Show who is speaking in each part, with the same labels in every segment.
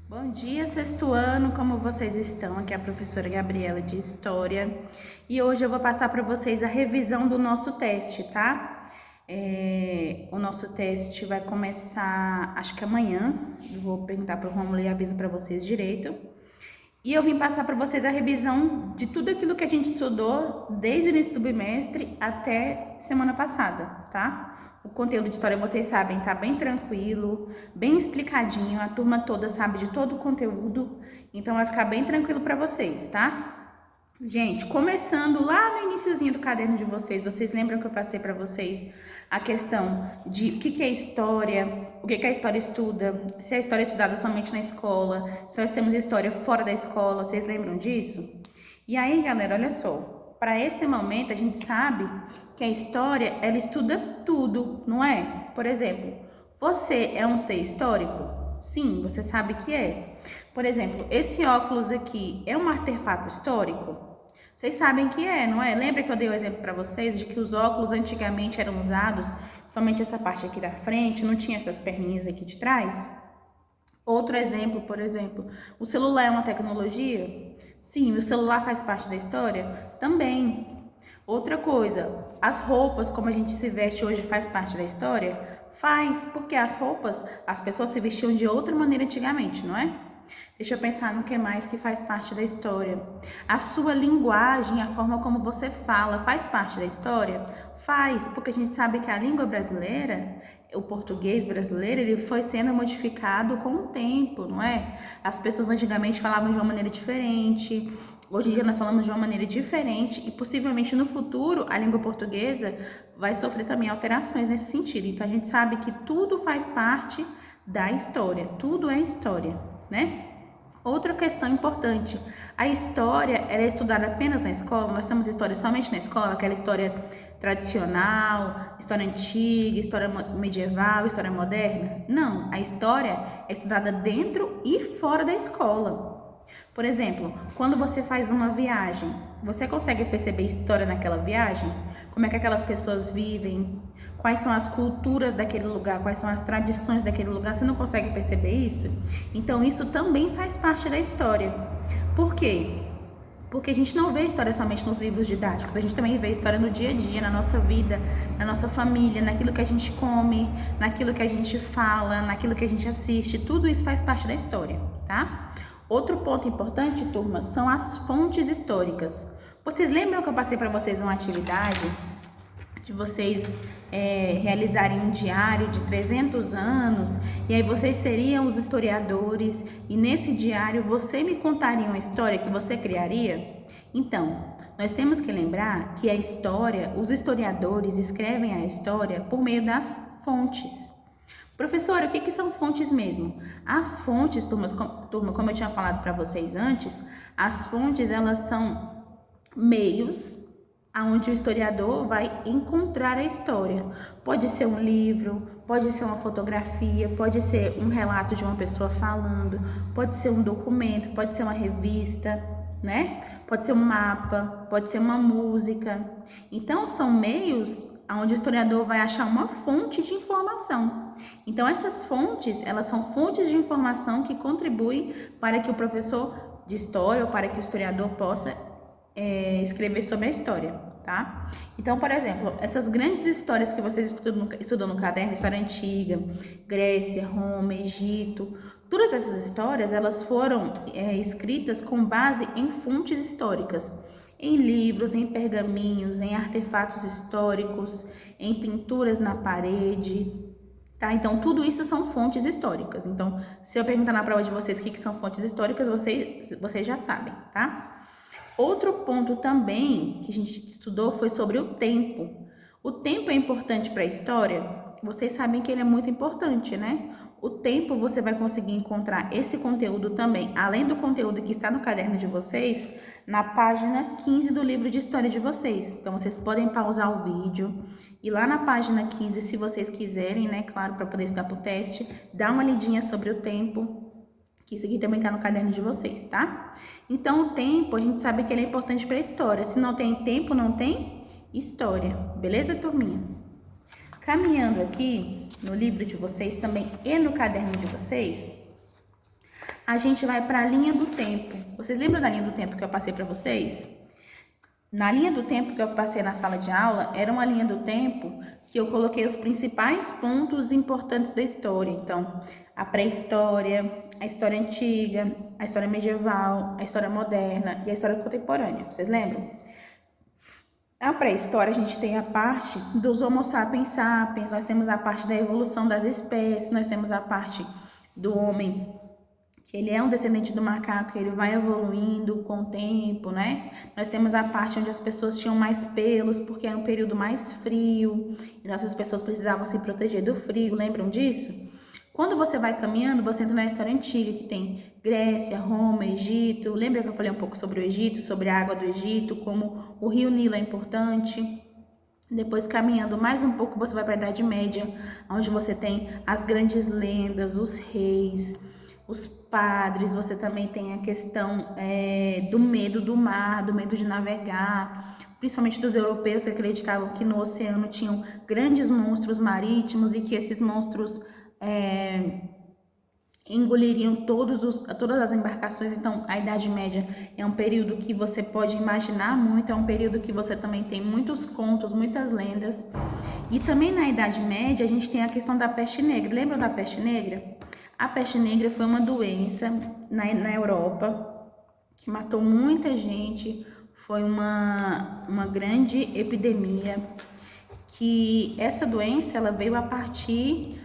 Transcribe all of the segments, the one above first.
Speaker 1: Bom dia, sexto ano, como vocês estão? Aqui é a professora Gabriela de História e hoje eu vou passar para vocês a revisão do nosso teste, tá? O nosso teste vai começar, acho que amanhã. Eu vou perguntar para o Romulo e aviso para vocês direito. E eu vim passar para vocês a revisão de tudo aquilo que a gente estudou desde o início do bimestre até semana passada, tá? O conteúdo de história, vocês sabem, tá bem tranquilo, bem explicadinho, a turma toda sabe de todo o conteúdo, então vai ficar bem tranquilo para vocês, tá? Gente, começando lá no iniciozinho do caderno de vocês lembram que eu passei para vocês a questão de o que é história, o que a história estuda, se a história é estudada somente na escola, se nós temos história fora da escola, vocês lembram disso? E aí, galera, olha só, para esse momento a gente sabe que a história, ela estuda tudo, não é? Por exemplo, você é um ser histórico? Sim, você sabe que é. Por exemplo, esse óculos aqui é um artefato histórico? Vocês sabem que é, não é? Lembra que eu dei o exemplo para vocês de que os óculos antigamente eram usados somente essa parte aqui da frente, não tinha essas perninhas aqui de trás? Outro exemplo, por exemplo, o celular é uma tecnologia? Sim, o celular faz parte da história? Também. Outra coisa, as roupas, como a gente se veste hoje, faz parte da história? Faz, porque as roupas, as pessoas se vestiam de outra maneira antigamente, não é? Deixa eu pensar no que mais que faz parte da história. A sua linguagem, a forma como você fala, faz parte da história? Faz, porque a gente sabe que a língua brasileira, o português brasileiro, ele foi sendo modificado com o tempo, não é? As pessoas antigamente falavam de uma maneira diferente, hoje em dia nós falamos de uma maneira diferente e possivelmente no futuro a língua portuguesa vai sofrer também alterações nesse sentido. Então a gente sabe que tudo faz parte da história, tudo é história, né? Outra questão importante, a história ela é estudada apenas na escola, nós temos história somente na escola, aquela história tradicional, história antiga, história medieval, história moderna? Não, a história é estudada dentro e fora da escola. Por exemplo, quando você faz uma viagem, você consegue perceber história naquela viagem? Como é que aquelas pessoas vivem? Quais são as culturas daquele lugar? Quais são as tradições daquele lugar? Você não consegue perceber isso? Então, isso também faz parte da história. Por quê? Porque a gente não vê história somente nos livros didáticos, a gente também vê história no dia a dia, na nossa vida, na nossa família, naquilo que a gente come, naquilo que a gente fala, naquilo que a gente assiste, tudo isso faz parte da história, tá? Outro ponto importante, turma, são as fontes históricas. Vocês lembram que eu passei para vocês uma atividade de vocês realizarem um diário de 300 anos e aí vocês seriam os historiadores e nesse diário você me contaria uma história que você criaria? Então, nós temos que lembrar que a história, os historiadores escrevem a história por meio das fontes. Professora, o que são fontes mesmo? As fontes, turma, como eu tinha falado para vocês antes, as fontes elas são meios aonde o historiador vai encontrar a história. Pode ser um livro, pode ser uma fotografia, pode ser um relato de uma pessoa falando, pode ser um documento, pode ser uma revista, né? Pode ser um mapa, pode ser uma música. Então, são meios onde o historiador vai achar uma fonte de informação. Então, essas fontes, elas são fontes de informação que contribuem para que o professor de história ou para que o historiador possa escrever sobre a história, tá? Então, por exemplo, essas grandes histórias que vocês estudam no caderno, história antiga, Grécia, Roma, Egito, todas essas histórias, elas foram escritas com base em fontes históricas, em livros, em pergaminhos, em artefatos históricos, em pinturas na parede, tá? Então, tudo isso são fontes históricas. Então, se eu perguntar na prova de vocês o que são fontes históricas, vocês já sabem, tá? Outro ponto também que a gente estudou foi sobre o tempo. O tempo é importante para a história? Vocês sabem que ele é muito importante, né? O tempo você vai conseguir encontrar esse conteúdo também, além do conteúdo que está no caderno de vocês, na página 15 do livro de história de vocês. Então, vocês podem pausar o vídeo e lá na página 15, se vocês quiserem, né, claro, para poder estudar para o teste, dá uma lidinha sobre o tempo, que isso aqui também está no caderno de vocês, tá? Então, o tempo, a gente sabe que ele é importante para a história. Se não tem tempo, não tem história. Beleza, turminha? Caminhando aqui no livro de vocês também e no caderno de vocês, A gente vai para a linha do tempo. Vocês lembram da linha do tempo que eu passei para vocês? Na linha do tempo que eu passei na sala de aula, era uma linha do tempo que eu coloquei os principais pontos importantes da história. Então, a pré-história, a história antiga, a história medieval, a história moderna e a história contemporânea. Vocês lembram? Na pré-história, a gente tem a parte dos Homo sapiens sapiens, nós temos a parte da evolução das espécies, nós temos a parte do homem, que ele é um descendente do macaco, que ele vai evoluindo com o tempo, né? Nós temos a parte onde as pessoas tinham mais pelos, porque era um período mais frio, e essas pessoas precisavam se proteger do frio, lembram disso? Quando você vai caminhando, você entra na história antiga, que tem Grécia, Roma, Egito. Lembra que eu falei um pouco sobre o Egito, sobre a água do Egito, como o rio Nilo é importante? Depois, caminhando mais um pouco, você vai para a Idade Média, onde você tem as grandes lendas, os reis, os padres. Você também tem a questão do medo do mar, do medo de navegar, principalmente dos europeus que acreditavam que no oceano tinham grandes monstros marítimos e que esses monstros engoliriam todas as embarcações. Então, a Idade Média é um período que você pode imaginar muito, é um período que você também tem muitos contos, muitas lendas. E também na Idade Média a gente tem a questão da peste negra. Lembram da peste negra? A peste negra foi uma doença na Europa que matou muita gente, foi uma grande epidemia, que essa doença ela veio a partir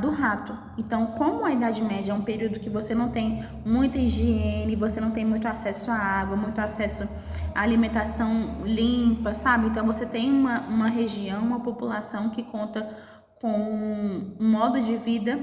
Speaker 1: do rato. Então, como a Idade Média é um período que você não tem muita higiene, você não tem muito acesso à água, muito acesso à alimentação limpa, sabe? Então, você tem uma região, uma população que conta com um modo de vida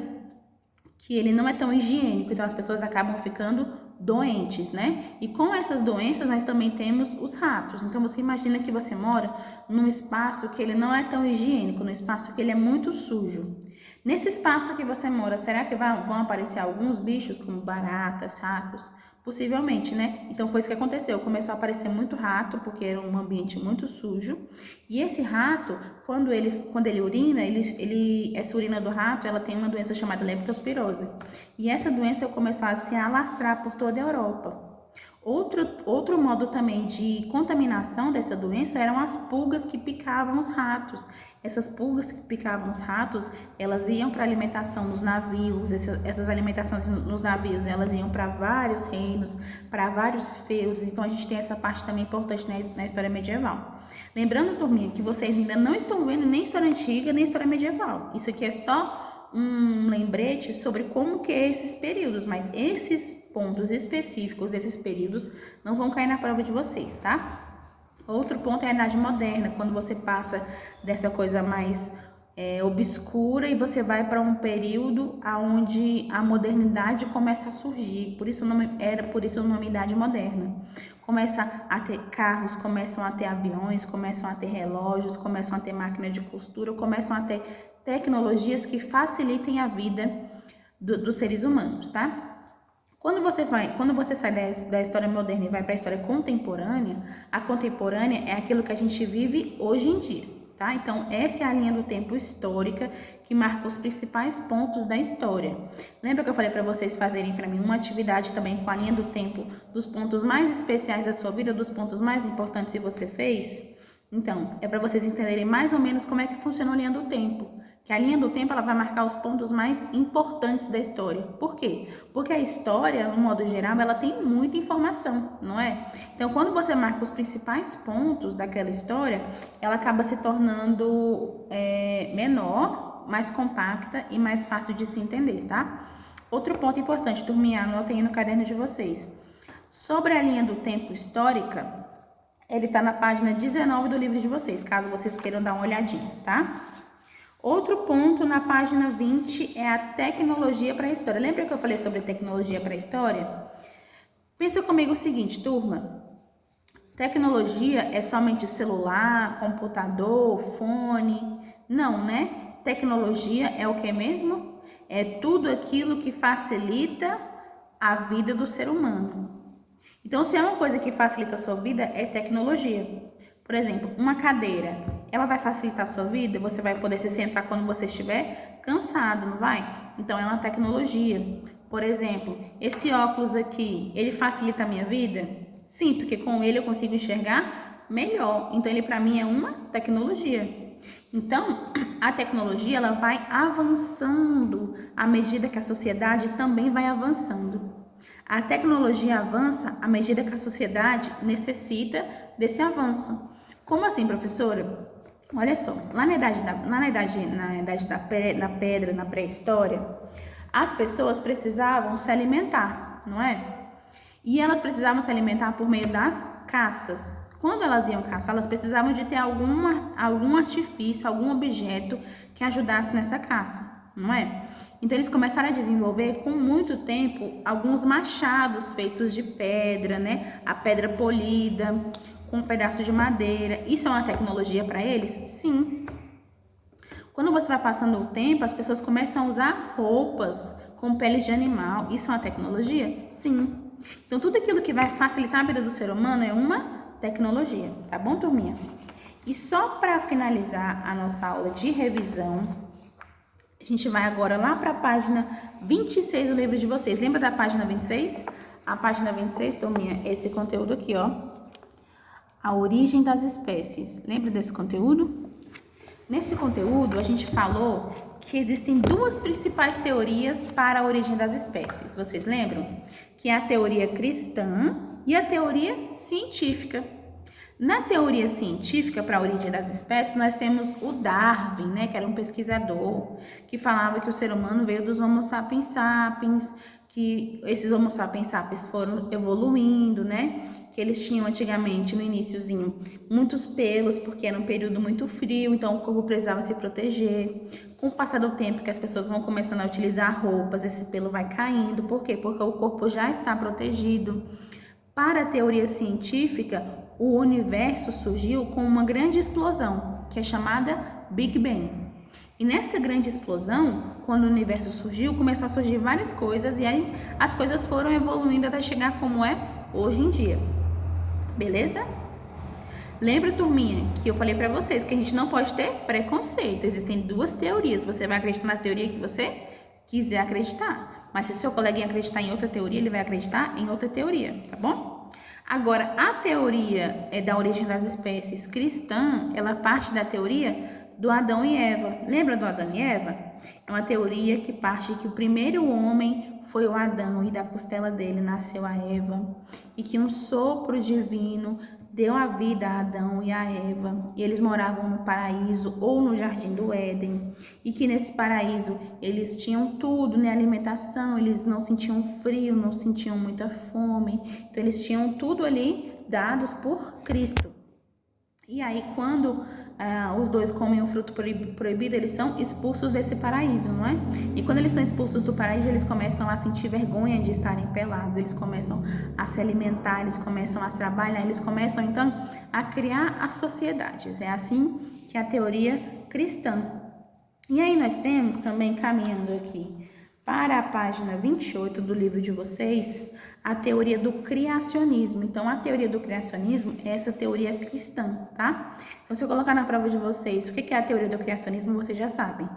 Speaker 1: que ele não é tão higiênico, então as pessoas acabam ficando doentes, né? E com essas doenças nós também temos os ratos. Então você imagina que você mora num espaço que ele não é tão higiênico, num espaço que ele é muito sujo. Nesse espaço que você mora, será que vão aparecer alguns bichos como baratas, ratos? Possivelmente, né? Então foi isso que aconteceu. Começou a aparecer muito rato, porque era um ambiente muito sujo. E esse rato, quando ele urina, essa urina do rato, ela tem uma doença chamada leptospirose. E essa doença começou a se alastrar por toda a Europa. Outro modo também de contaminação dessa doença eram as pulgas que picavam os ratos. Essas pulgas que picavam os ratos, elas iam para alimentação nos navios, essas alimentações nos navios, elas iam para vários reinos, para vários feudos. Então a gente tem essa parte também importante na história medieval. Lembrando, turminha, que vocês ainda não estão vendo nem história antiga, nem história medieval. Isso aqui é só um lembrete sobre como que é esses períodos, mas esses pontos específicos desses períodos não vão cair na prova de vocês, tá? Outro ponto é a Idade Moderna, quando você passa dessa coisa mais obscura e você vai para um período onde a modernidade começa a surgir, por isso o nome Idade Moderna. Começa a ter carros, começam a ter aviões, começam a ter relógios, começam a ter máquina de costura, começam a ter tecnologias que facilitem a vida dos seres humanos, tá? Quando você sai da história moderna e vai para a história contemporânea, a contemporânea é aquilo que a gente vive hoje em dia, tá? Então, essa é a linha do tempo histórica que marca os principais pontos da história. Lembra que eu falei para vocês fazerem para mim uma atividade também com a linha do tempo dos pontos mais especiais da sua vida, dos pontos mais importantes que você fez? Então, é para vocês entenderem mais ou menos como é que funciona a linha do tempo. Que a linha do tempo ela vai marcar os pontos mais importantes da história. Por quê? Porque a história, no modo geral, ela tem muita informação, não é? Então, quando você marca os principais pontos daquela história, ela acaba se tornando menor, mais compacta e mais fácil de se entender, tá? Outro ponto importante, turminha, anotem aí no caderno de vocês. Sobre a linha do tempo histórica, ela está na página 19 do livro de vocês, caso vocês queiram dar uma olhadinha, tá? Outro ponto na página 20 é a tecnologia para a história. Lembra que eu falei sobre tecnologia para a história? Pensa comigo o seguinte, turma. Tecnologia é somente celular, computador, fone? Não, né? Tecnologia é o que mesmo? É tudo aquilo que facilita a vida do ser humano. Então, se é uma coisa que facilita a sua vida, é tecnologia. Por exemplo, uma cadeira, ela vai facilitar a sua vida? Você vai poder se sentar quando você estiver cansado, não vai? Então, é uma tecnologia. Por exemplo, esse óculos aqui, ele facilita a minha vida? Sim, porque com ele eu consigo enxergar melhor. Então, ele para mim é uma tecnologia. Então, a tecnologia ela vai avançando à medida que a sociedade também vai avançando. A tecnologia avança à medida que a sociedade necessita desse avanço. Como assim, professora? Olha só, lá na idade da pedra, na pré-história, as pessoas precisavam se alimentar, não é? E elas precisavam se alimentar por meio das caças. Quando elas iam caçar, elas precisavam de ter algum artifício, algum objeto que ajudasse nessa caça, não é? Então eles começaram a desenvolver com muito tempo alguns machados feitos de pedra, né? A pedra polida, com um pedaço de madeira. Isso é uma tecnologia para eles? Sim. Quando você vai passando o tempo, as pessoas começam a usar roupas com peles de animal. Isso é uma tecnologia? Sim. Então, tudo aquilo que vai facilitar a vida do ser humano é uma tecnologia, tá bom, turminha? E só para finalizar a nossa aula de revisão, a gente vai agora lá para a página 26 do livro de vocês. Lembra da página 26? A página 26, turminha, é esse conteúdo aqui, ó. A origem das espécies. Lembra desse conteúdo? Nesse conteúdo, a gente falou que existem duas principais teorias para a origem das espécies. Vocês lembram? Que é a teoria cristã e a teoria científica. Na teoria científica para a origem das espécies, nós temos o Darwin, né, que era um pesquisador, que falava que o ser humano veio dos Homo sapiens sapiens, que esses Homo sapiens sapiens foram evoluindo, né, que eles tinham antigamente, no iniciozinho, muitos pelos, porque era um período muito frio, então o corpo precisava se proteger. Com o passar do tempo que as pessoas vão começando a utilizar roupas, esse pelo vai caindo. Por quê? Porque o corpo já está protegido. Para a teoria científica, o universo surgiu com uma grande explosão, que é chamada Big Bang. E nessa grande explosão, quando o universo surgiu, começou a surgir várias coisas e aí as coisas foram evoluindo até chegar como é hoje em dia. Beleza? Lembra, turminha, que eu falei para vocês que a gente não pode ter preconceito. Existem duas teorias. Você vai acreditar na teoria que você quiser acreditar. Mas se seu coleguinha acreditar em outra teoria, ele vai acreditar em outra teoria, tá bom? Agora, a teoria da origem das espécies cristã, ela parte da teoria do Adão e Eva. Lembra do Adão e Eva? É uma teoria que parte de que o primeiro homem foi o Adão e da costela dele nasceu a Eva. E que um sopro divino deu a vida a Adão e a Eva, e eles moravam no paraíso ou no jardim do Éden, e que nesse paraíso eles tinham tudo, né, alimentação, eles não sentiam frio, não sentiam muita fome, então eles tinham tudo ali dados por Cristo. E aí quando os dois comem o fruto proibido, eles são expulsos desse paraíso, não é? E quando eles são expulsos do paraíso, eles começam a sentir vergonha de estarem pelados, eles começam a se alimentar, eles começam a trabalhar, eles começam então a criar as sociedades. É assim que é a teoria cristã. E aí nós temos também, caminhando aqui para a página 28 do livro de vocês, a teoria do criacionismo. Então, a teoria do criacionismo é essa teoria cristã, tá? Então, se eu colocar na prova de vocês o que é a teoria do criacionismo, vocês já sabem.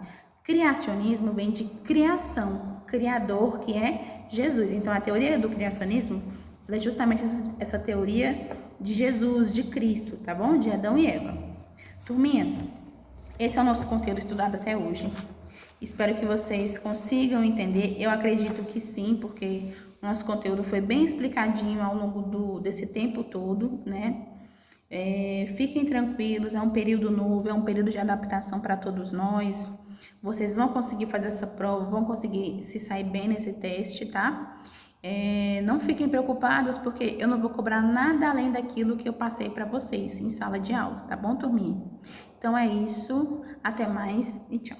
Speaker 1: Criacionismo vem de criação, criador, que é Jesus. Então, a teoria do criacionismo é justamente essa teoria de Jesus, de Cristo, tá bom? De Adão e Eva. Turminha, esse é o nosso conteúdo estudado até hoje. Espero que vocês consigam entender. Eu acredito que sim, porque o nosso conteúdo foi bem explicadinho ao longo desse tempo todo, né? Fiquem tranquilos, é um período novo, é um período de adaptação para todos nós. Vocês vão conseguir fazer essa prova, vão conseguir se sair bem nesse teste, tá? Não fiquem preocupados, porque eu não vou cobrar nada além daquilo que eu passei para vocês em sala de aula, tá bom, turminha? Então é isso, até mais e tchau.